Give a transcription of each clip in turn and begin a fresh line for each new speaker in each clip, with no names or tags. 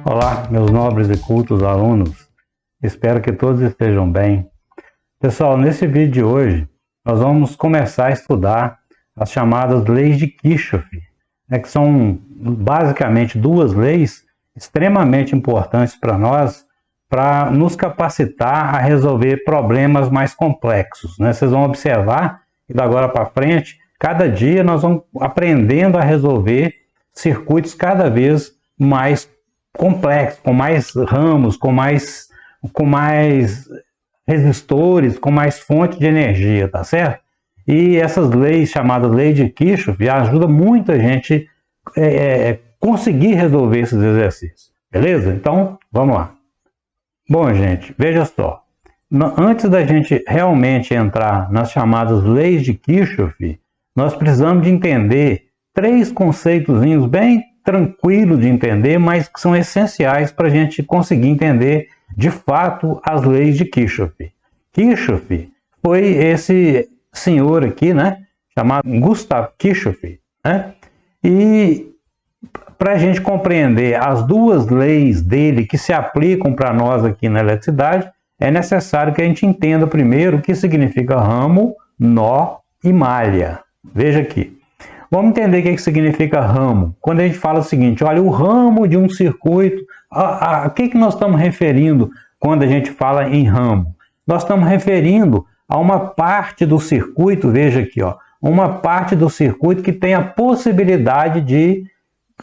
Olá, meus nobres e cultos alunos, espero que todos estejam bem. Pessoal, nesse vídeo de hoje, nós vamos começar a estudar as chamadas leis de Kirchhoff, que são basicamente duas leis extremamente importantes para nós, para nos capacitar a resolver problemas mais complexos. Vocês vão observar que da agora para frente, cada dia nós vamos aprendendo a resolver circuitos cada vez mais complexos, com mais ramos, com mais resistores, com mais fonte de energia, tá certo? E essas leis, chamadas lei de Kirchhoff, ajudam muito a gente conseguir resolver esses exercícios, beleza? Então, vamos lá. Bom, gente, veja só. Antes da gente realmente entrar nas chamadas leis de Kirchhoff, nós precisamos de entender três conceitozinhos bem tranquilos de entender, mas que são essenciais para a gente conseguir entender de fato as leis de Kirchhoff. Kirchhoff foi esse senhor aqui, chamado Gustav Kirchhoff, E para a gente compreender as duas leis dele que se aplicam para nós aqui na eletricidade, é necessário que a gente entenda primeiro o que significa ramo, nó e malha. Veja aqui. Vamos entender o que significa ramo. Quando a gente fala o seguinte, olha, o ramo de um circuito, a que nós estamos referindo quando a gente fala em ramo? Nós estamos referindo a uma parte do circuito, veja aqui, uma parte do circuito que tem a possibilidade de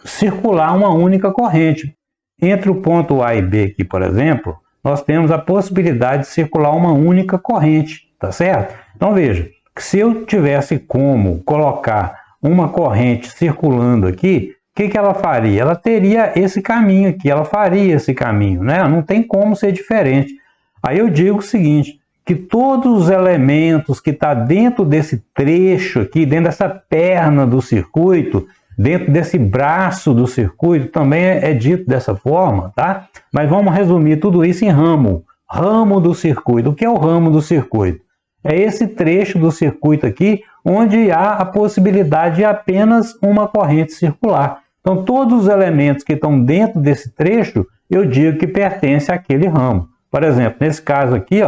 circular uma única corrente. Entre o ponto A e B aqui, por exemplo, nós temos a possibilidade de circular uma única corrente, tá certo? Então veja, que se eu tivesse como colocar uma corrente circulando aqui, o que ela faria? Ela teria esse caminho aqui, ela faria esse caminho, Não tem como ser diferente. Aí eu digo o seguinte, que todos os elementos que estão dentro desse trecho aqui, dentro dessa perna do circuito, dentro desse braço do circuito, também é dito dessa forma, tá? Mas vamos resumir tudo isso em ramo. Ramo do circuito. O que é o ramo do circuito? É esse trecho do circuito aqui, onde há a possibilidade de apenas uma corrente circular. Então, todos os elementos que estão dentro desse trecho, eu digo que pertence àquele ramo. Por exemplo, nesse caso aqui,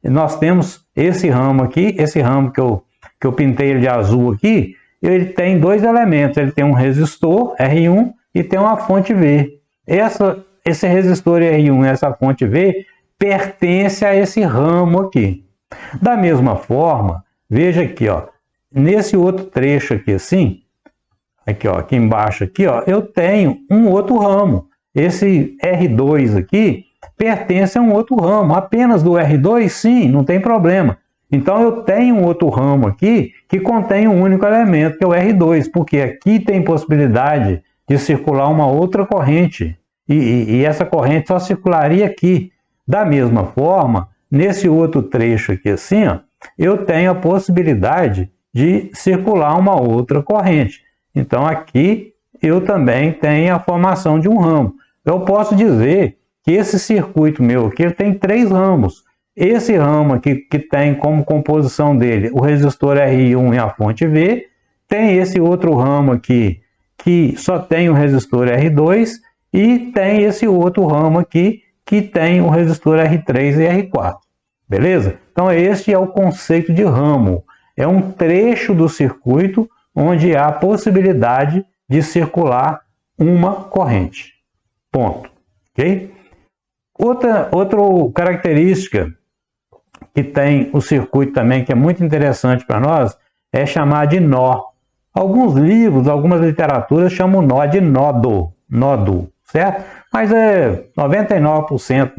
nós temos esse ramo aqui, esse ramo que eu pintei ele de azul aqui, ele tem dois elementos, ele tem um resistor R1 e tem uma fonte V. Esse resistor R1 e essa fonte V pertence a esse ramo aqui. Da mesma forma, veja aqui, nesse outro trecho aqui assim, aqui embaixo aqui, eu tenho um outro ramo. Esse R2 aqui pertence a um outro ramo, apenas do R2, sim, não tem problema. Então eu tenho um outro ramo aqui que contém um único elemento, que é o R2, porque aqui tem possibilidade de circular uma outra corrente, e essa corrente só circularia aqui. Da mesma forma, nesse outro trecho aqui assim, eu tenho a possibilidade de circular uma outra corrente. Então aqui eu também tenho a formação de um ramo. Eu posso dizer que esse circuito meu aqui tem três ramos. Esse ramo aqui que tem como composição dele o resistor R1 e a fonte V, tem esse outro ramo aqui que só tem o resistor R2 e tem esse outro ramo aqui que tem o resistor R3 e R4. Beleza? Então este é o conceito de ramo. É um trecho do circuito onde há a possibilidade de circular uma corrente. Ponto. Ok? Outra característica que tem o circuito também, que é muito interessante para nós, é chamar de nó. Alguns livros, algumas literaturas chamam nó de nódulo, certo? Mas 99%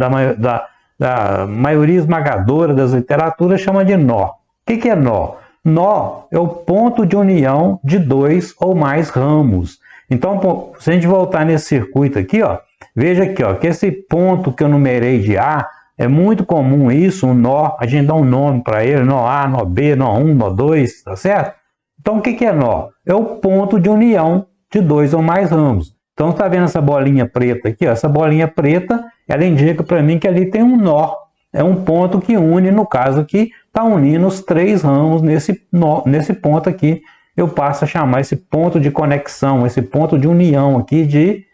da maioria esmagadora das literaturas chama de nó. O que é nó? Nó é o ponto de união de dois ou mais ramos. Então, se a gente voltar nesse circuito aqui, veja aqui, que esse ponto que eu numerei de A, é muito comum isso, um nó, a gente dá um nome para ele, nó A, nó B, nó 1, nó 2, tá certo? Então o que é nó? É o ponto de união de dois ou mais ramos. Então está vendo essa bolinha preta aqui? Essa bolinha preta, ela indica para mim que ali tem um nó. É um ponto que une, no caso aqui, está unindo os três ramos nesse ponto aqui. Eu passo a chamar esse ponto de conexão, esse ponto de união aqui de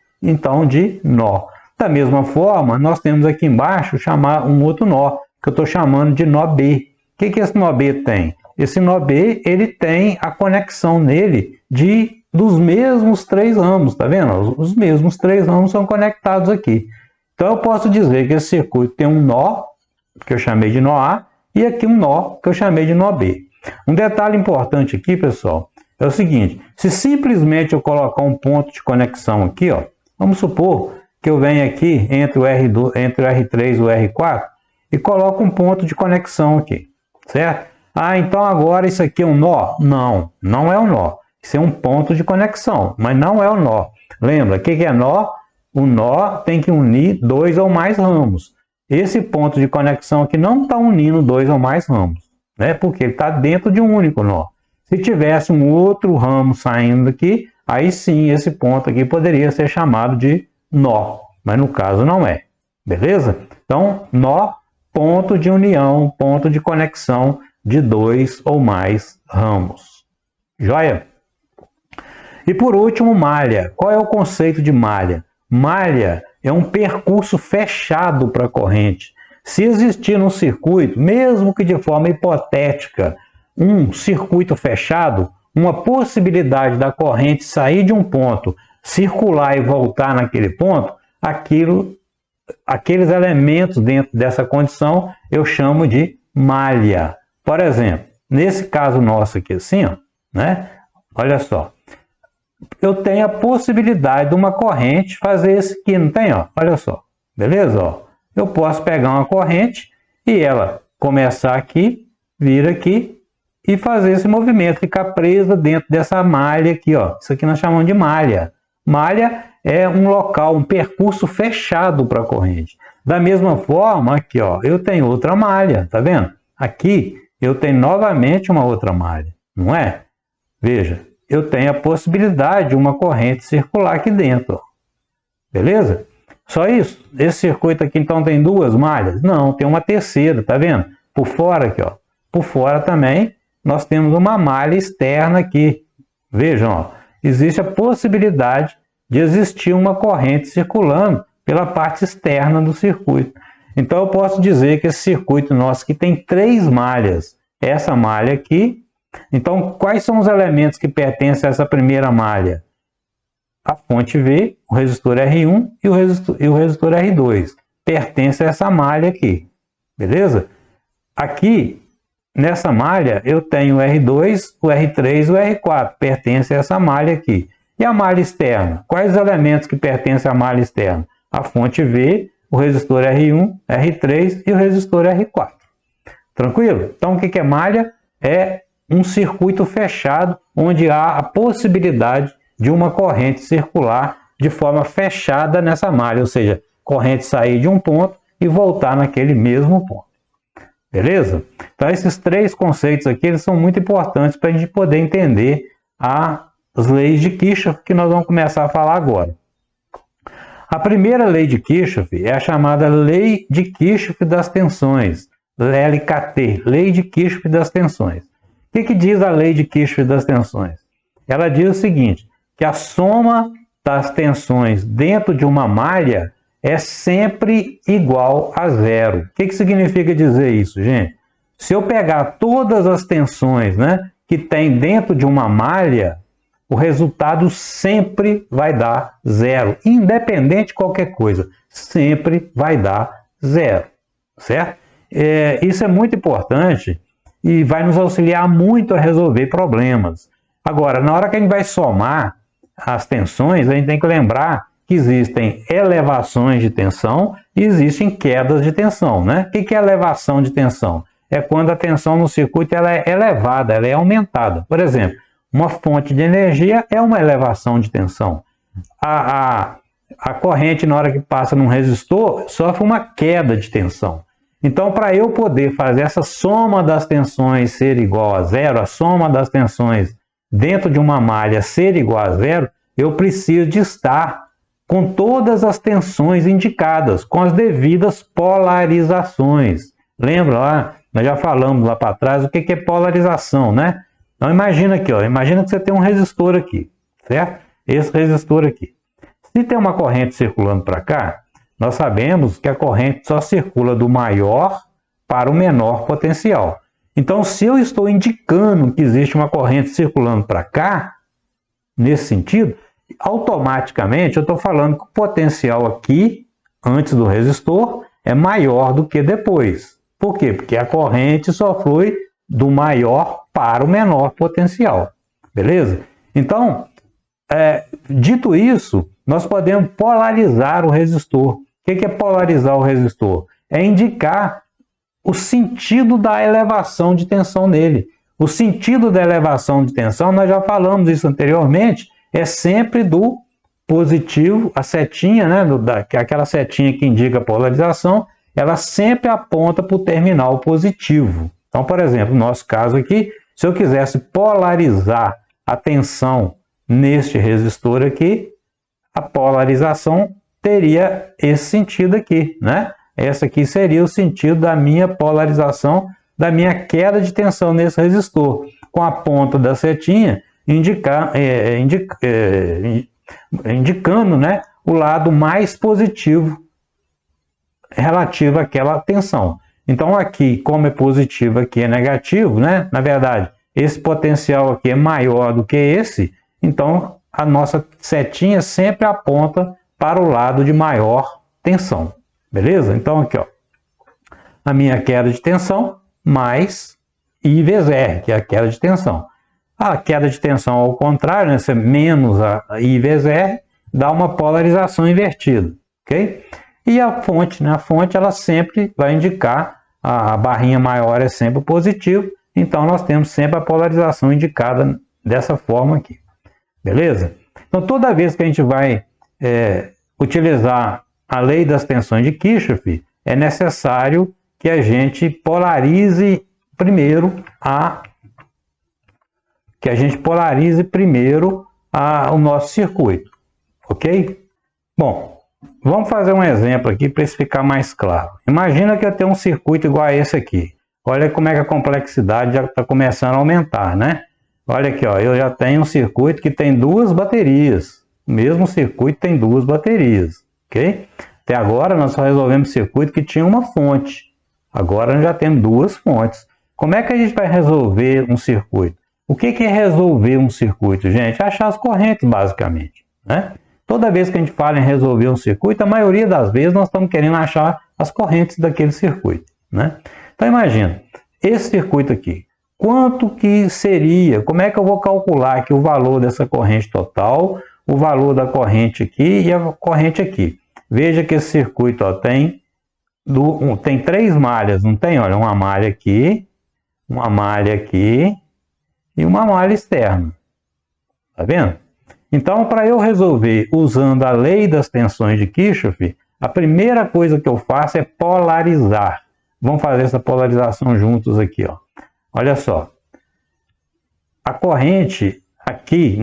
nó. Da mesma forma, nós temos aqui embaixo um outro nó, que eu estou chamando de nó B. O que esse nó B tem? Esse nó B, ele tem a conexão nele dos mesmos 3 ramos, tá vendo? Os mesmos 3 ramos são conectados aqui. Então eu posso dizer que esse circuito tem um nó, que eu chamei de nó A, e aqui um nó, que eu chamei de nó B. Um detalhe importante aqui, pessoal, é o seguinte: se simplesmente eu colocar um ponto de conexão aqui, ó, vamos supor que eu venha aqui entre o R3 e o R4 e coloco um ponto de conexão aqui, certo? Ah, então agora isso aqui é um nó? Não, não é um nó. Isso é um ponto de conexão, mas não é um nó. Lembra, o que é nó? O nó tem que unir 2 ou mais ramos. Esse ponto de conexão aqui não está unindo 2 ou mais ramos, né? Porque ele está dentro de um único nó. Se tivesse um outro ramo saindo daqui, aí sim esse ponto aqui poderia ser chamado de nó, mas no caso não é. Beleza? Então, nó, ponto de união, ponto de conexão de 2 ou mais ramos. Joia? E por último, malha. Qual é o conceito de malha? Malha é um percurso fechado para a corrente. Se existir no circuito, mesmo que de forma hipotética, um circuito fechado, uma possibilidade da corrente sair de um ponto, circular e voltar naquele ponto, aqueles elementos dentro dessa condição eu chamo de malha. Por exemplo, nesse caso nosso aqui assim, ó, né? Olha só. Eu tenho a possibilidade de uma corrente fazer esse aqui, não tem? Ó? Olha só, beleza? Ó, eu posso pegar uma corrente e ela começar aqui, vir aqui e fazer esse movimento, ficar presa dentro dessa malha aqui. Ó. Isso aqui nós chamamos de malha. Malha é um local, um percurso fechado para a corrente. Da mesma forma, aqui ó, eu tenho outra malha, tá vendo? Aqui eu tenho novamente uma outra malha, não é? Veja. Eu tenho a possibilidade de uma corrente circular aqui dentro. Ó. Beleza? Só isso? Esse circuito aqui então tem 2 malhas? Não, tem uma terceira, tá vendo? Por fora aqui, ó. Por fora também nós temos uma malha externa aqui. Vejam, ó. Existe a possibilidade de existir uma corrente circulando pela parte externa do circuito. Então eu posso dizer que esse circuito nosso aqui tem 3 malhas. Essa malha aqui. Então, quais são os elementos que pertencem a essa primeira malha? A fonte V, o resistor R1 e o resistor R2. Pertence a essa malha aqui. Beleza? Aqui, nessa malha, eu tenho o R2, o R3 e o R4. Pertence a essa malha aqui. E a malha externa? Quais os elementos que pertencem à malha externa? A fonte V, o resistor R1, R3 e o resistor R4. Tranquilo? Então, o que é malha? É um circuito fechado onde há a possibilidade de uma corrente circular de forma fechada nessa malha, ou seja, corrente sair de um ponto e voltar naquele mesmo ponto. Beleza? Então esses 3 conceitos aqui eles são muito importantes para a gente poder entender as leis de Kirchhoff que nós vamos começar a falar agora. A primeira lei de Kirchhoff é a chamada lei de Kirchhoff das tensões, LKT, lei de Kirchhoff das tensões. O que diz a lei de Kirchhoff das tensões? Ela diz o seguinte, que a soma das tensões dentro de uma malha é sempre igual a 0. O que significa dizer isso, gente? Se eu pegar todas as tensões, né, que tem dentro de uma malha, o resultado sempre vai dar 0. Independente de qualquer coisa, sempre vai dar 0. Certo? Isso é muito importante e vai nos auxiliar muito a resolver problemas. Agora, na hora que a gente vai somar as tensões, a gente tem que lembrar que existem elevações de tensão e existem quedas de tensão, né? O que é elevação de tensão? É quando a tensão no circuito ela é elevada, ela é aumentada. Por exemplo, uma fonte de energia é uma elevação de tensão. A corrente, na hora que passa num resistor, sofre uma queda de tensão. Então, para eu poder fazer essa soma das tensões ser igual a 0, a soma das tensões dentro de uma malha ser igual a 0, eu preciso de estar com todas as tensões indicadas, com as devidas polarizações. Lembra lá? Nós já falamos lá para trás o que é polarização, né? Então, imagina aqui, ó, imagina que você tem um resistor aqui, certo? Esse resistor aqui. Se tem uma corrente circulando para cá, nós sabemos que a corrente só circula do maior para o menor potencial. Então, se eu estou indicando que existe uma corrente circulando para cá, nesse sentido, automaticamente eu estou falando que o potencial aqui, antes do resistor, é maior do que depois. Por quê? Porque a corrente só flui do maior para o menor potencial. Beleza? Então, dito isso, nós podemos polarizar o resistor. O que é polarizar o resistor? É indicar o sentido da elevação de tensão nele. O sentido da elevação de tensão, nós já falamos isso anteriormente, é sempre do positivo, a setinha, né, aquela setinha que indica a polarização, ela sempre aponta para o terminal positivo. Então, por exemplo, no nosso caso aqui, se eu quisesse polarizar a tensão neste resistor aqui, a polarização teria esse sentido aqui, né? Esse aqui seria o sentido da minha polarização, da minha queda de tensão nesse resistor, com a ponta da setinha indicando, né, o lado mais positivo relativo àquela tensão. Então aqui, como é positivo, aqui é negativo, né? Na verdade, esse potencial aqui é maior do que esse, então a nossa setinha sempre aponta para o lado de maior tensão. Beleza? Então aqui, ó, a minha queda de tensão mais I vezes R, que é a queda de tensão. A queda de tensão ao contrário, né, se é menos a I vezes R, dá uma polarização invertida, ok? E a fonte, né? A fonte ela sempre vai indicar, a barrinha maior é sempre positivo, então nós temos sempre a polarização indicada dessa forma aqui. Beleza? Então toda vez que a gente vai utilizar a lei das tensões de Kirchhoff, é necessário que a gente polarize primeiro o nosso circuito, ok? Bom, vamos fazer um exemplo aqui para isso ficar mais claro. Imagina que eu tenho um circuito igual a esse aqui. Olha como é que a complexidade já está começando a aumentar, né? Olha aqui, ó, eu já tenho um circuito que tem duas baterias. O mesmo circuito tem duas baterias, ok? Até agora nós só resolvemos o circuito que tinha uma fonte. Agora nós já temos duas fontes. Como é que a gente vai resolver um circuito? O que é resolver um circuito, gente? Achar as correntes, basicamente, né? Toda vez que a gente fala em resolver um circuito, a maioria das vezes nós estamos querendo achar as correntes daquele circuito, né? Então imagina, esse circuito aqui, quanto que seria, como é que eu vou calcular aqui o valor dessa corrente total, o valor da corrente aqui e a corrente aqui? Veja que esse circuito, ó, tem três malhas, não tem? Olha, uma malha aqui e uma malha externa. Tá vendo? Então, para eu resolver usando a lei das tensões de Kirchhoff, a primeira coisa que eu faço é polarizar. Vamos fazer essa polarização juntos aqui, ó. Olha só. A corrente aqui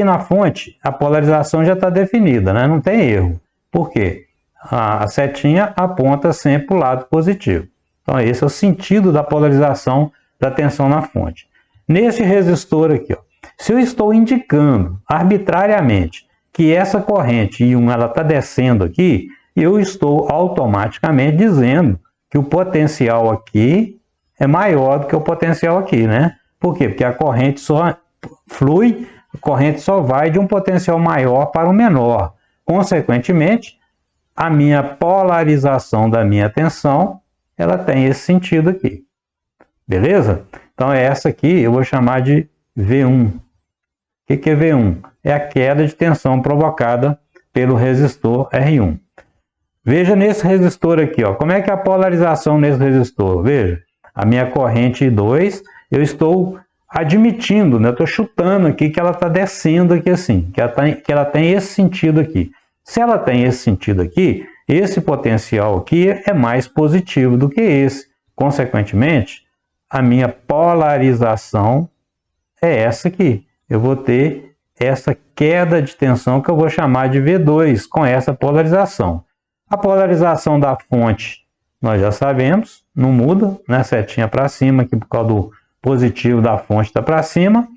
na fonte, a polarização já está definida, né? Não tem erro. Por quê? A setinha aponta sempre para o lado positivo. Então, esse é o sentido da polarização da tensão na fonte. Nesse resistor aqui, ó, se eu estou indicando arbitrariamente que essa corrente I1 ela está descendo aqui, eu estou automaticamente dizendo que o potencial aqui é maior do que o potencial aqui, né? Por quê? Porque a corrente só flui, a corrente só vai de um potencial maior para o menor. Consequentemente, a minha polarização da minha tensão, ela tem esse sentido aqui. Beleza? Então, essa aqui eu vou chamar de V1. O que é V1? É a queda de tensão provocada pelo resistor R1. Veja nesse resistor aqui, ó, como é que é a polarização nesse resistor? Veja, a minha corrente I2, eu estou admitindo, né? Eu estou chutando aqui que ela está descendo aqui assim, que ela tem esse sentido aqui. Se ela tem esse sentido aqui, esse potencial aqui é mais positivo do que esse. Consequentemente, a minha polarização é essa aqui. Eu vou ter essa queda de tensão que eu vou chamar de V2 com essa polarização. A polarização da fonte, nós já sabemos, não muda, né? Setinha para cima, aqui por causa do positivo da fonte está para cima.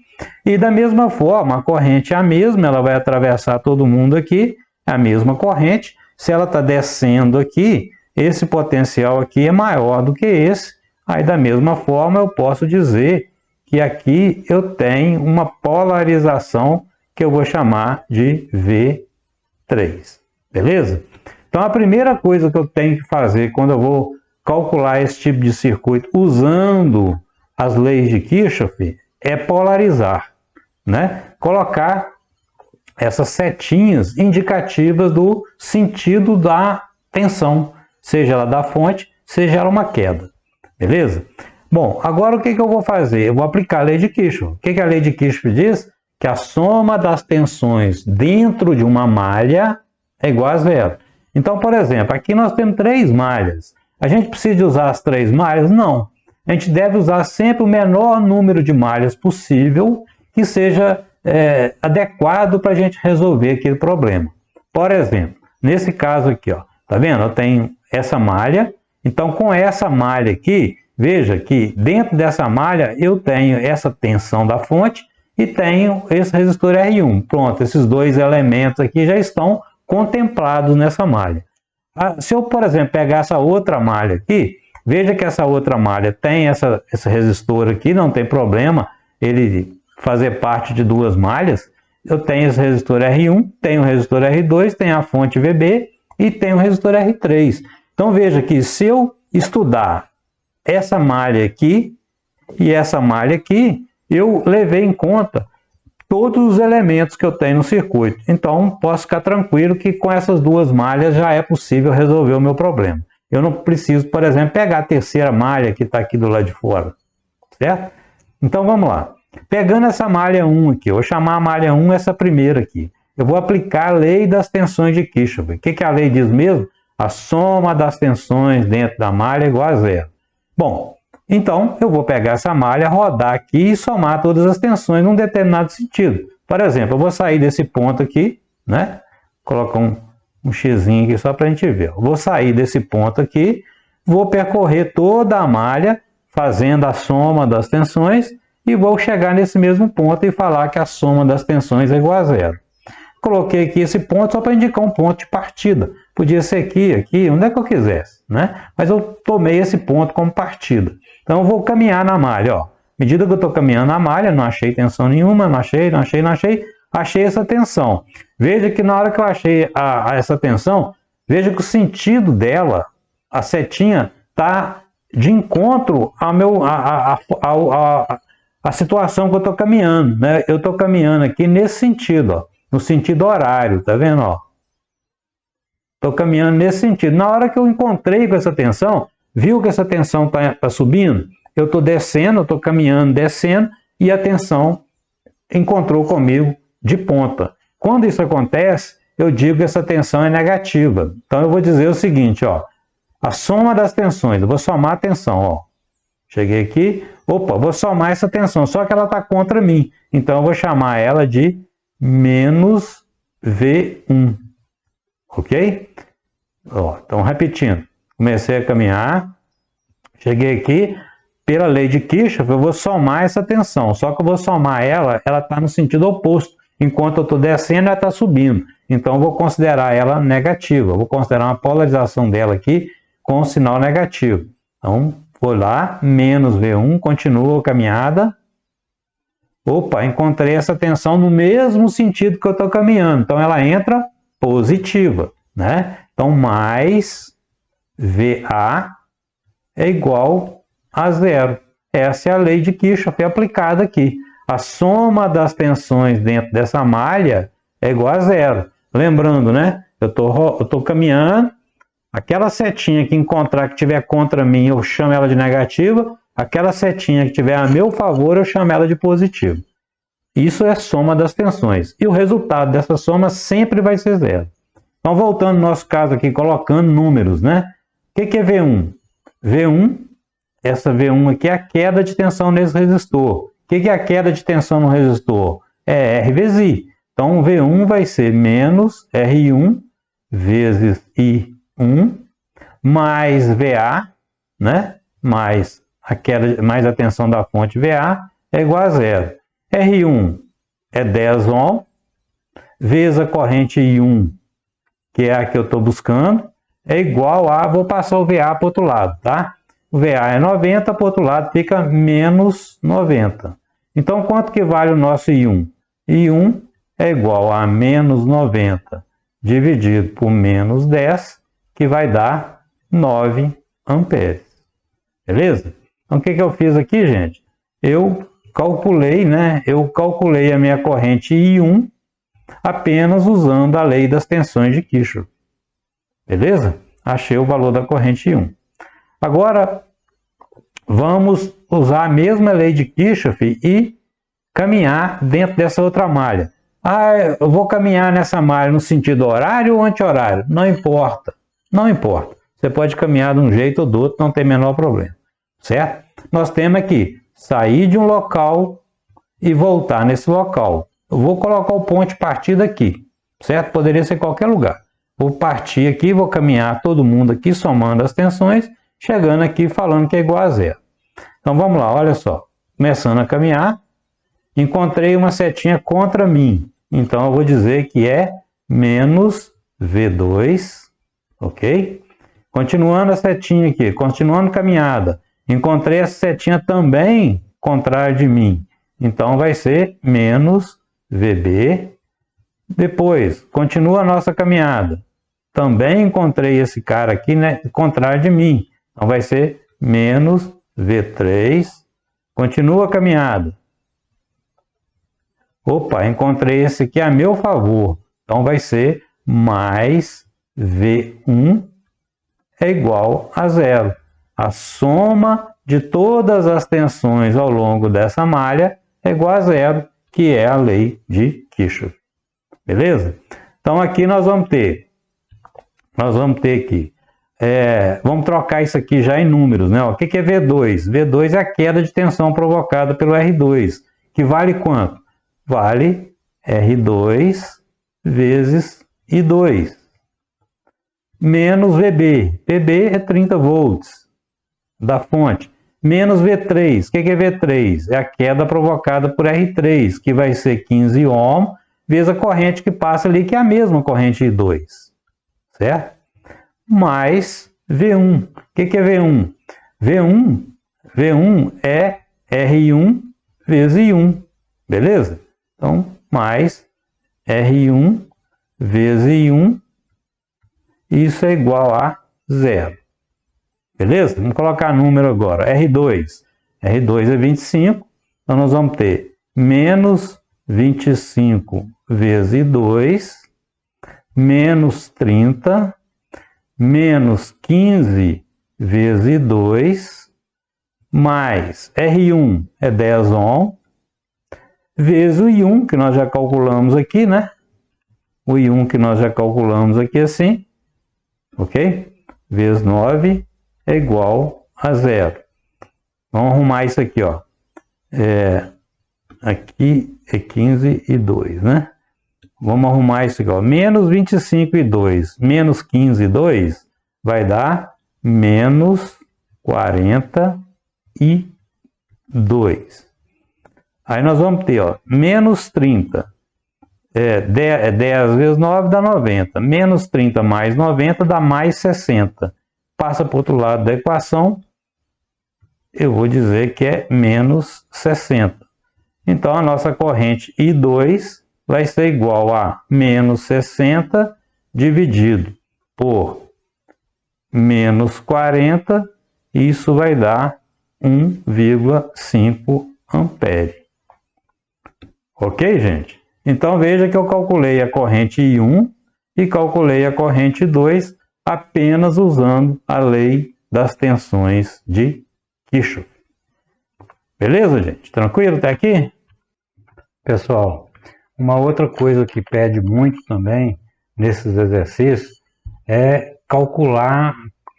E da mesma forma, a corrente é a mesma, ela vai atravessar todo mundo aqui, é a mesma corrente. Se ela está descendo aqui, esse potencial aqui é maior do que esse. Aí, da mesma forma, eu posso dizer que aqui eu tenho uma polarização que eu vou chamar de V3. Beleza? Então, a primeira coisa que eu tenho que fazer quando eu vou calcular esse tipo de circuito usando as leis de Kirchhoff é polarizar, né? Colocar essas setinhas indicativas do sentido da tensão, seja ela da fonte, seja ela uma queda. Beleza? Bom, agora o que eu vou fazer? Eu vou aplicar a lei de Kirchhoff. O que a lei de Kirchhoff diz? Que a soma das tensões dentro de uma malha é igual a zero. Então, por exemplo, aqui nós temos 3 malhas. A gente precisa usar as 3 malhas? Não. A gente deve usar sempre o menor número de malhas possível que seja adequado para a gente resolver aquele problema. Por exemplo, nesse caso aqui, ó, tá vendo? Eu tenho essa malha. Então, com essa malha aqui, veja que dentro dessa malha eu tenho essa tensão da fonte e tenho esse resistor R1. Pronto, esses 2 elementos aqui já estão contemplados nessa malha. Se eu, por exemplo, pegar essa outra malha aqui, veja que essa outra malha tem esse resistor aqui, não tem problema ele fazer parte de 2 malhas. Eu tenho esse resistor R1, tenho o resistor R2, tenho a fonte VB e tenho o resistor R3. Então veja que se eu estudar essa malha aqui e essa malha aqui, eu levei em conta todos os elementos que eu tenho no circuito. Então posso ficar tranquilo que com essas 2 malhas já é possível resolver o meu problema. Eu não preciso, por exemplo, pegar a terceira malha que está aqui do lado de fora, certo? Então vamos lá. Pegando essa malha 1 aqui, eu vou chamar a malha 1 essa primeira aqui. Eu vou aplicar a lei das tensões de Kirchhoff. O que a lei diz mesmo? A soma das tensões dentro da malha é igual a zero. Bom, então eu vou pegar essa malha, rodar aqui e somar todas as tensões num determinado sentido. Por exemplo, eu vou sair desse ponto aqui, né? Colocar um xizinho aqui só para a gente ver. Eu vou sair desse ponto aqui, vou percorrer toda a malha, fazendo a soma das tensões, e vou chegar nesse mesmo ponto e falar que a soma das tensões é igual a zero. Coloquei aqui esse ponto só para indicar um ponto de partida. Podia ser aqui, onde é que eu quisesse, né? Mas eu tomei esse ponto como partida. Então eu vou caminhar na malha, ó. À medida que eu estou caminhando na malha, não achei tensão nenhuma, não achei essa tensão. Veja que na hora que eu achei essa tensão, veja que o sentido dela, a setinha, está de encontro a situação que eu estou caminhando, né? Eu estou caminhando aqui nesse sentido, ó, no sentido horário, tá vendo? Ó? Estou caminhando nesse sentido. Na hora que eu encontrei com essa tensão, viu que essa tensão está subindo? Eu estou descendo, eu estou caminhando, descendo, e a tensão encontrou comigo de ponta. Quando isso acontece, eu digo que essa tensão é negativa. Então eu vou dizer o seguinte, ó, a soma das tensões, eu vou somar a tensão, ó. Cheguei aqui, opa, vou somar essa tensão, só que ela está contra mim. Então eu vou chamar ela de menos V1. Ok? Ó, então, repetindo. Comecei a caminhar, cheguei aqui, pela lei de Kirchhoff, eu vou somar essa tensão. Só que eu vou somar ela está no sentido oposto. Enquanto eu estou descendo, ela está subindo. Então eu vou considerar ela negativa. Eu vou considerar uma polarização dela aqui com o sinal negativo. Então, vou lá, menos V1, continuo a caminhada. Opa, encontrei essa tensão no mesmo sentido que eu estou caminhando. Então ela entra positiva, né? Então mais VA é igual a zero. Essa é a lei de Kirchhoff aplicada aqui. A soma das tensões dentro dessa malha é igual a zero. Lembrando, né? Eu tô caminhando, aquela setinha que encontrar que tiver contra mim, eu chamo ela de negativa. Aquela setinha que tiver a meu favor, eu chamo ela de positivo. Isso é soma das tensões. E o resultado dessa soma sempre vai ser zero. Então, voltando no nosso caso aqui, colocando números, né? O que é V1? V1, essa V1 aqui é a queda de tensão nesse resistor. O que é a queda de tensão no resistor? É R vezes I. Então, V1 vai ser menos R1 vezes I1 mais VA, né? Mais a tensão da fonte VA é igual a zero. R1 é 10 ohm, vezes a corrente I1, que é a que eu estou buscando, é igual a, vou passar o VA para o outro lado, tá? O VA é 90, para o outro lado fica menos 90. Então, quanto que vale o nosso I1? I1 é igual a menos 90 dividido por menos 10, que vai dar 9 amperes. Beleza? Então, o que eu fiz aqui, gente? Eu calculei, né? Eu calculei a minha corrente I1 apenas usando a lei das tensões de Kirchhoff. Beleza? Achei o valor da corrente I1. Agora, vamos usar a mesma lei de Kirchhoff e caminhar dentro dessa outra malha. Ah, eu vou caminhar nessa malha no sentido horário ou anti-horário? Não importa. Não importa. Você pode caminhar de um jeito ou do outro, não tem o menor problema. Certo? Nós temos aqui sair de um local e voltar nesse local. Eu vou colocar o ponto de partida aqui. Certo? Poderia ser qualquer lugar. Vou partir aqui, vou caminhar todo mundo aqui, somando as tensões, chegando aqui falando que é igual a zero. Então vamos lá, olha só. Começando a caminhar, encontrei uma setinha contra mim. Então eu vou dizer que é menos V2, ok? Continuando a setinha aqui, continuando caminhada. Encontrei essa setinha também contrária de mim. Então vai ser menos VB. Depois, continua a nossa caminhada. Também encontrei esse cara aqui, né, contrário de mim. Então vai ser menos V3. Continua a caminhada. Opa, encontrei esse aqui a meu favor. Então vai ser mais V1 é igual a zero. A soma de todas as tensões ao longo dessa malha é igual a zero, que é a lei de Kirchhoff. Beleza? Então aqui nós vamos ter aqui, vamos trocar isso aqui já em números, né? O que é V2? V2 é a queda de tensão provocada pelo R2, que vale quanto? Vale R2 vezes I2, menos VB. VB é 30 volts da fonte, menos V3. O que é V3? É a queda provocada por R3, que vai ser 15 ohm, vezes a corrente que passa ali, que é a mesma corrente I2, certo? Mais V1. O que é V1? V1 é R1 vezes I1, beleza? Então, mais R1 vezes I1, isso é igual a zero. Beleza? Vamos colocar número agora. R2 é 25, então nós vamos ter menos 25 vezes I2, menos 30, menos 15 vezes I2, mais R1 é 10 ohm, vezes o I1, que nós já calculamos aqui, né? O I1 que nós já calculamos aqui assim, ok? Vezes 9 é igual a zero. Vamos arrumar isso aqui, ó. Aqui é 15 e 2, né? Vamos arrumar isso aqui, ó. Menos 25 e 2, menos 15 e 2, vai dar menos 42. Aí nós vamos ter, ó, menos 30. 10 vezes 9 dá 90. Menos 30 mais 90 dá mais 60. Passa para o outro lado da equação, eu vou dizer que é menos 60. Então a nossa corrente I2 vai ser igual a menos 60 dividido por menos 40, e isso vai dar 1,5 ampere. Ok, gente? Então veja que eu calculei a corrente I1 e calculei a corrente I2 apenas usando a lei das tensões de Kirchhoff. Beleza, gente? Tranquilo até aqui? Pessoal, uma outra coisa que pede muito também nesses exercícios é calcular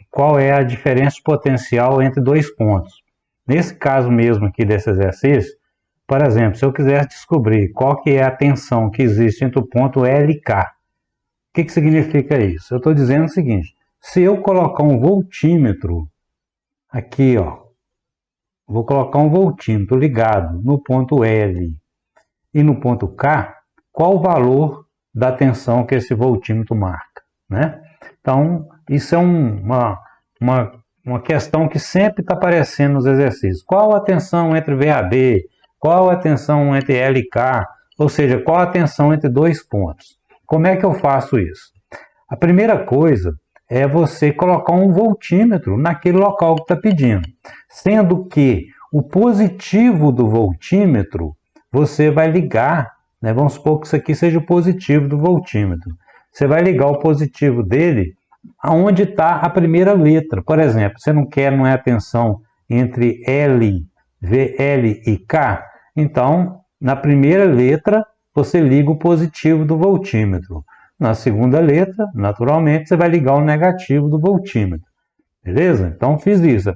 qual é a diferença de potencial entre dois pontos. Nesse caso mesmo aqui desse exercício, por exemplo, se eu quiser descobrir qual que é a tensão que existe entre o ponto L e K, o que significa isso? Eu estou dizendo o seguinte: se eu colocar um voltímetro aqui, ó, vou colocar um voltímetro ligado no ponto L e no ponto K, qual o valor da tensão que esse voltímetro marca? né? Então, isso é uma questão que sempre está aparecendo nos exercícios. Qual a tensão entre VAB? Qual a tensão entre LK? Ou seja, qual a tensão entre dois pontos? Como é que eu faço isso? A primeira coisa é você colocar um voltímetro naquele local que está pedindo. Sendo que o positivo do voltímetro, você vai ligar, né? Vamos supor que isso aqui seja o positivo do voltímetro. Você vai ligar o positivo dele aonde está a primeira letra. Por exemplo, você não é a tensão entre L, VL e K? Então, na primeira letra, você liga o positivo do voltímetro. Na segunda letra, naturalmente, você vai ligar o negativo do voltímetro. Beleza? Então, fiz isso.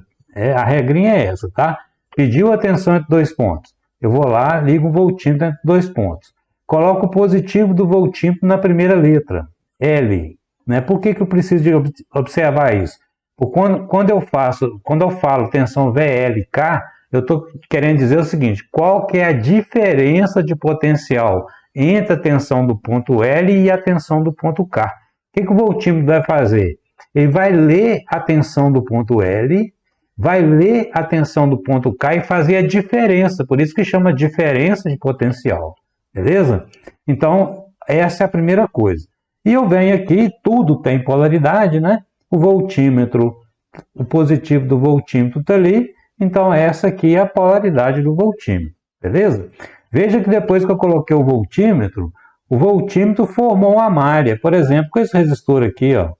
A regrinha é essa, tá? Pediu a tensão entre dois pontos. Eu vou lá, ligo o voltímetro entre dois pontos. Coloco o positivo do voltímetro na primeira letra, L. Né? Por que eu preciso de observar isso? Quando eu falo tensão VLK, eu estou querendo dizer o seguinte: qual que é a diferença de potencial entre a tensão do ponto L e a tensão do ponto K? O que o voltímetro vai fazer? Ele vai ler a tensão do ponto L, vai ler a tensão do ponto K e fazer a diferença, por isso que chama diferença de potencial, beleza? Então, essa é a primeira coisa. E eu venho aqui, tudo tem polaridade, né? O voltímetro, o positivo do voltímetro está ali, então essa aqui é a polaridade do voltímetro, beleza? Veja que depois que eu coloquei o voltímetro formou uma malha, por exemplo, com esse resistor aqui, ó.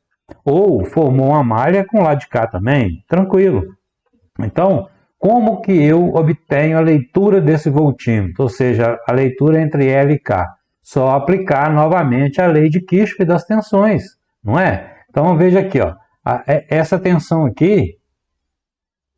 Ou formou uma malha com o lado de cá também, tranquilo. Então, como que eu obtenho a leitura desse voltímetro? Ou seja, a leitura entre L e K? Só aplicar novamente a lei de Kirchhoff das tensões, não é? Então, veja aqui, ó, essa tensão aqui,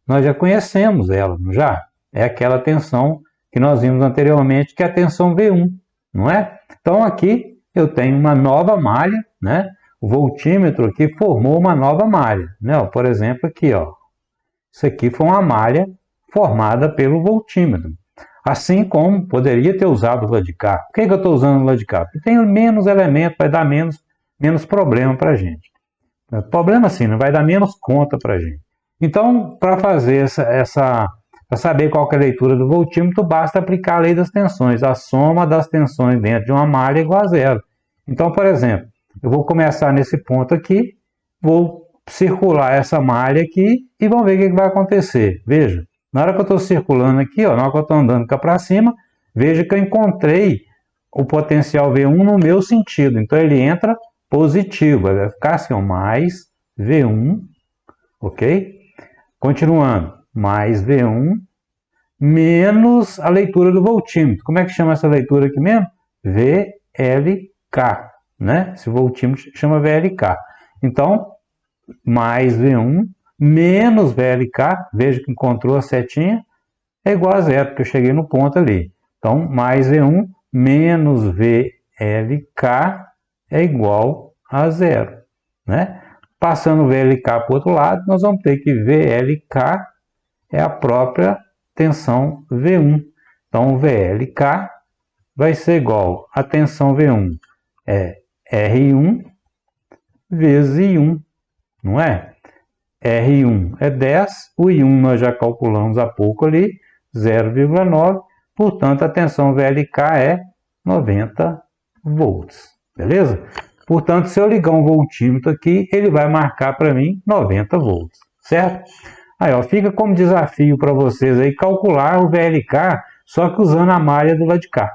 nós já conhecemos ela, não já? É aquela tensão que nós vimos anteriormente, que é a tensão V1, não é? Então, aqui eu tenho uma nova malha, né? O voltímetro aqui formou uma nova malha, né? Por exemplo, aqui, ó. Isso aqui foi uma malha formada pelo voltímetro. Assim como poderia ter usado o lado de cá. Por que eu estou usando o lado de cá? Porque tem menos elementos, vai dar menos problema para a gente. Problema sim, não vai dar menos conta para a gente. Então, para fazer para saber qual é a leitura do voltímetro, basta aplicar a lei das tensões. A soma das tensões dentro de uma malha é igual a zero. Então, por exemplo, eu vou começar nesse ponto aqui, vou circular essa malha aqui e vamos ver o que vai acontecer. Veja, na hora que eu estou circulando aqui, ó, na hora que eu estou andando cá para cima, veja que eu encontrei o potencial V1 no meu sentido. Então ele entra positivo, vai ficar assim, ó, mais V1, ok? Continuando, mais V1 menos a leitura do voltímetro. Como é que chama essa leitura aqui mesmo? VLK, né? Esse voltímetro chama VLK. Então, mais V1 menos VLK, veja que encontrou a setinha, é igual a zero, porque eu cheguei no ponto ali. Então, mais V1 menos VLK é igual a zero, né? Passando o VLK para o outro lado, nós vamos ter que VLK é a própria tensão V1. Então, o VLK vai ser igual a tensão V1 é R1 vezes I1, não é? R1 é 10, o I1 nós já calculamos há pouco ali, 0,9, portanto a tensão VLK é 90 volts, beleza? Portanto, se eu ligar um voltímetro aqui, ele vai marcar para mim 90 volts, certo? Aí, ó, fica como desafio para vocês aí calcular o VLK, só que usando a malha do lado de cá,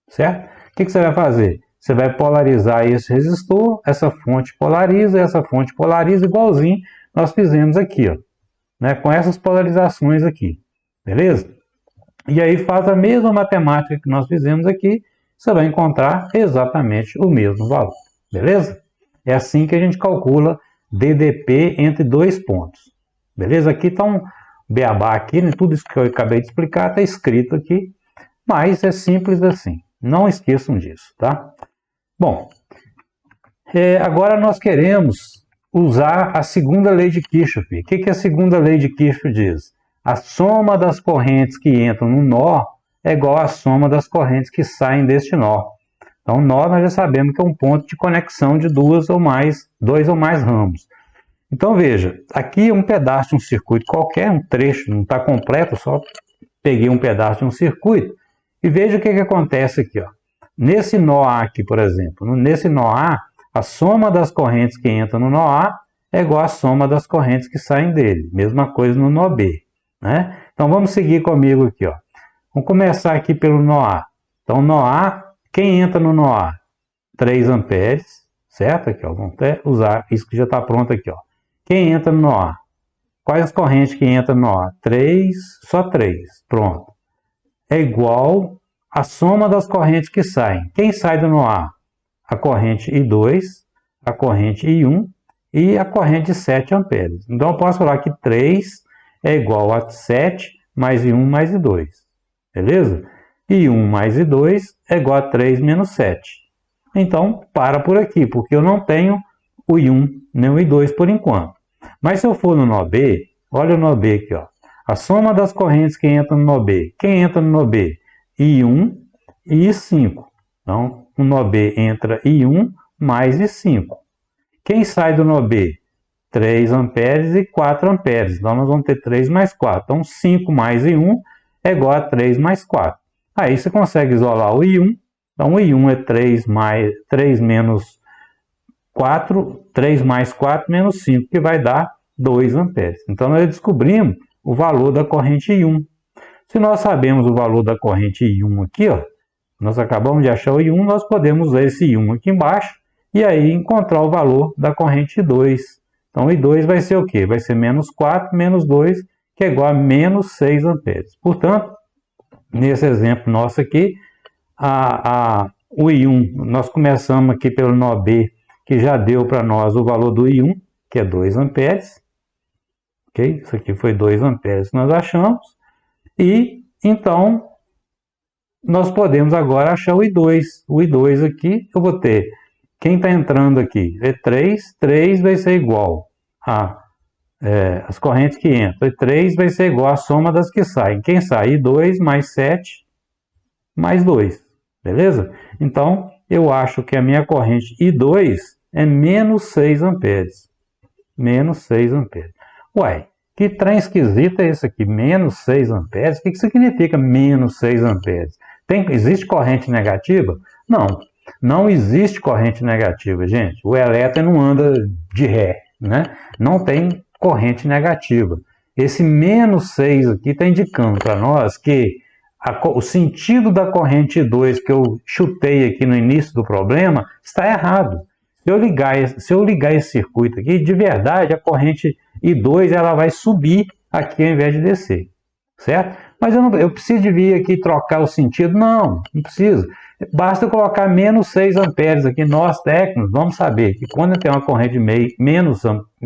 certo? O que você vai fazer? Você vai polarizar esse resistor, essa fonte polariza, igualzinho nós fizemos aqui, ó, né, com essas polarizações aqui, beleza? E aí faz a mesma matemática que nós fizemos aqui, você vai encontrar exatamente o mesmo valor, beleza? É assim que a gente calcula DDP entre dois pontos, beleza? Aqui está um beabá aqui, né? Tudo isso que eu acabei de explicar está escrito aqui, mas é simples assim, não esqueçam disso, tá? Bom, agora nós queremos usar a segunda lei de Kirchhoff. O que a segunda lei de Kirchhoff diz? A soma das correntes que entram no nó é igual à soma das correntes que saem deste nó. Então, nó nós já sabemos que é um ponto de conexão de dois ou mais ramos. Então, veja, aqui é um pedaço de um circuito qualquer, um trecho, não está completo, só peguei um pedaço de um circuito. E veja o que acontece aqui, ó. Nesse nó A aqui, por exemplo, nesse nó A, a soma das correntes que entram no nó A é igual à soma das correntes que saem dele. Mesma coisa no nó B, né? Então, vamos seguir comigo aqui, ó. Vamos começar aqui pelo nó A. Então, nó A, quem entra no nó A? 3 amperes, certo? Aqui, ó, vamos até usar isso que já está pronto aqui, ó. Quem entra no nó A? Quais as correntes que entram no nó A? 3, só 3, pronto. É igual a soma das correntes que saem. Quem sai do nó A? A corrente I2, a corrente I1 e a corrente de 7 amperes. Então, eu posso falar que 3 é igual a 7 mais I1 mais I2. Beleza? I1 mais I2 é igual a 3 menos 7. Então, para por aqui, porque eu não tenho o I1 nem o I2 por enquanto. Mas se eu for no nó B, olha o nó B aqui, ó. A soma das correntes que entram no nó B. Quem entra no nó B? I1 e I5. Então, no nó B entra I1 mais I5. Quem sai do nó B? 3 amperes e 4 amperes. Então, nós vamos ter 3 mais 4. Então, 5 mais I1 é igual a 3 mais 4. Aí você consegue isolar o I1. Então, o I1 é 3 menos 4, 3 mais 4 menos 5, que vai dar 2 amperes. Então, nós descobrimos o valor da corrente I1. Se nós sabemos o valor da corrente I1 aqui, ó, nós acabamos de achar o I1, nós podemos usar esse I1 aqui embaixo e aí encontrar o valor da corrente I2. Então, o I2 vai ser o quê? Vai ser menos 4 menos 2, que é igual a menos 6 amperes. Portanto, nesse exemplo nosso aqui, o I1, nós começamos aqui pelo nó B, que já deu para nós o valor do I1, que é 2 amperes. Ok? Isso aqui foi 2 amperes que nós achamos. E, então, nós podemos agora achar o I2. O I2 aqui, eu vou ter, quem está entrando aqui é 3. 3 vai ser igual a as correntes que entram. E 3 vai ser igual a soma das que saem. Quem sai? I2 mais 7 mais 2. Beleza? Então, eu acho que a minha corrente I2 é menos 6 amperes. Menos 6 amperes. Uai, que trem esquisito é esse aqui? Menos 6 amperes? O que significa menos 6 amperes? Existe corrente negativa? Não, não existe corrente negativa, gente. O elétron não anda de ré, né? Não tem corrente negativa. Esse menos 6 aqui está indicando para nós que o sentido da corrente 2 que eu chutei aqui no início do problema está errado. Se eu ligar esse circuito aqui, de verdade, a corrente I2 ela vai subir aqui ao invés de descer, certo? Mas eu preciso de vir aqui trocar o sentido? Não, não preciso. Basta colocar menos 6 amperes aqui. Nós técnicos vamos saber que quando tem uma corrente menos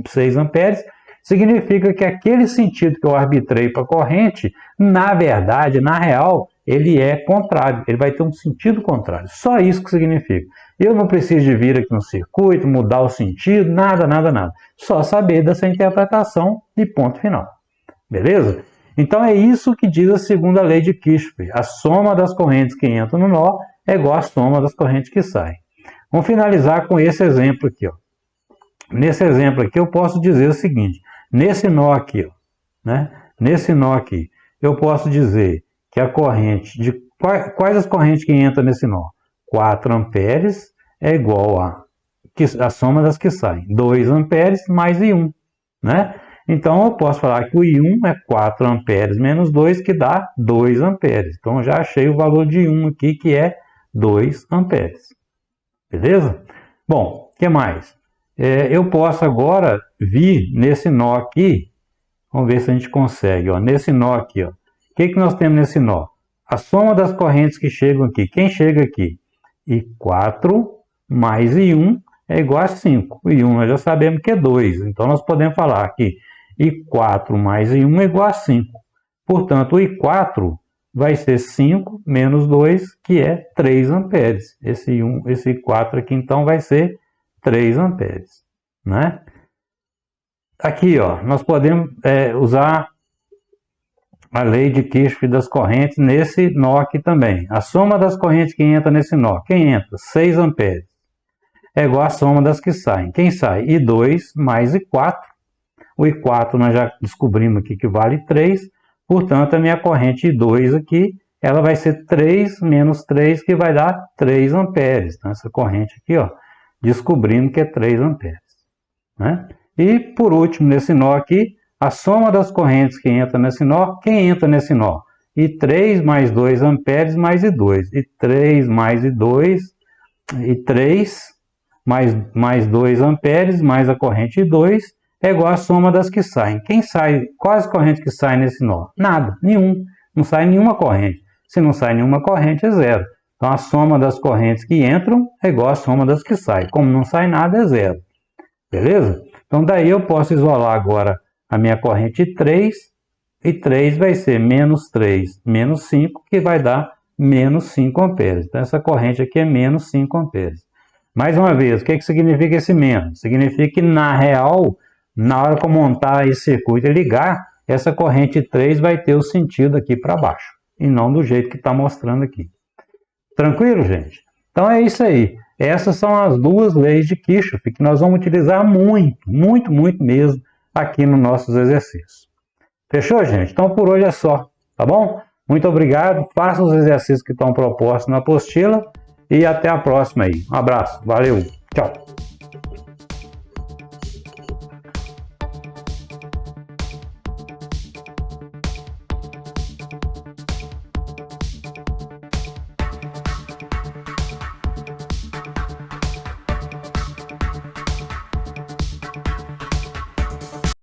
6 amperes, significa que aquele sentido que eu arbitrei para a corrente, na verdade, na real, ele é contrário. Ele vai ter um sentido contrário. Só isso que significa. Eu não preciso de vir aqui no circuito, mudar o sentido, nada, nada, nada. Só saber dessa interpretação e ponto final. Beleza? Então é isso que diz a segunda lei de Kirchhoff. A soma das correntes que entram no nó é igual à soma das correntes que saem. Vamos finalizar com esse exemplo aqui, ó. Nesse exemplo aqui eu posso dizer o seguinte. Nesse nó aqui, ó, né? Nesse nó aqui, eu posso dizer que a corrente de quais as correntes que entram nesse nó? 4 amperes é igual a soma das que saem. 2 amperes mais I1, né? Então, eu posso falar que o I1 é 4 amperes menos 2, que dá 2 amperes. Então, eu já achei o valor de I1 aqui, que é 2 amperes. Beleza? Bom, o que mais? Eu posso agora vir nesse nó aqui. Vamos ver se a gente consegue. Ó, nesse nó aqui, ó. O que nós temos nesse nó? A soma das correntes que chegam aqui. Quem chega aqui? I4 mais I1 é igual a 5. O I1 nós já sabemos que é 2. Então, nós podemos falar que I4 mais I1 é igual a 5. Portanto, o I4 vai ser 5 menos 2, que é 3 amperes. Esse I4 aqui, então, vai ser 3 amperes. Né? Aqui, ó, nós podemos usar a lei de Kirchhoff das correntes nesse nó aqui também. A soma das correntes que entra nesse nó, quem entra? 6 amperes. É igual a soma das que saem. Quem sai? I2 mais I4. O I4 nós já descobrimos aqui que vale 3. Portanto, a minha corrente I2 aqui, ela vai ser 3 menos 3, que vai dar 3 amperes. Então, essa corrente aqui, ó, descobrimos que é 3 amperes. Né? E, por último, nesse nó aqui, a soma das correntes que entra nesse nó, quem entra nesse nó? I3 mais 2 amperes mais I2. I3 mais I2, I3 mais 2 amperes mais a corrente I2 é igual a soma das que saem. Quem sai? Quais correntes que saem nesse nó? Nada, nenhum. Não sai nenhuma corrente. Se não sai nenhuma corrente, é zero. Então, a soma das correntes que entram é igual a soma das que saem. Como não sai nada, é zero. Beleza? Então, daí eu posso isolar agora a minha corrente 3. E 3 vai ser menos 3 menos 5, que vai dar menos 5 amperes. Então, essa corrente aqui é menos 5 amperes. Mais uma vez, o que significa esse menos? Significa que, na real, na hora que eu montar esse circuito e ligar, essa corrente 3 vai ter o sentido aqui para baixo, e não do jeito que está mostrando aqui. Tranquilo, gente? Então é isso aí. Essas são as duas leis de Kirchhoff que nós vamos utilizar muito mesmo aqui nos nossos exercícios. Fechou, gente? Então por hoje é só, tá bom? Muito obrigado, façam os exercícios que estão propostos na apostila e até a próxima aí. Um abraço, valeu, tchau!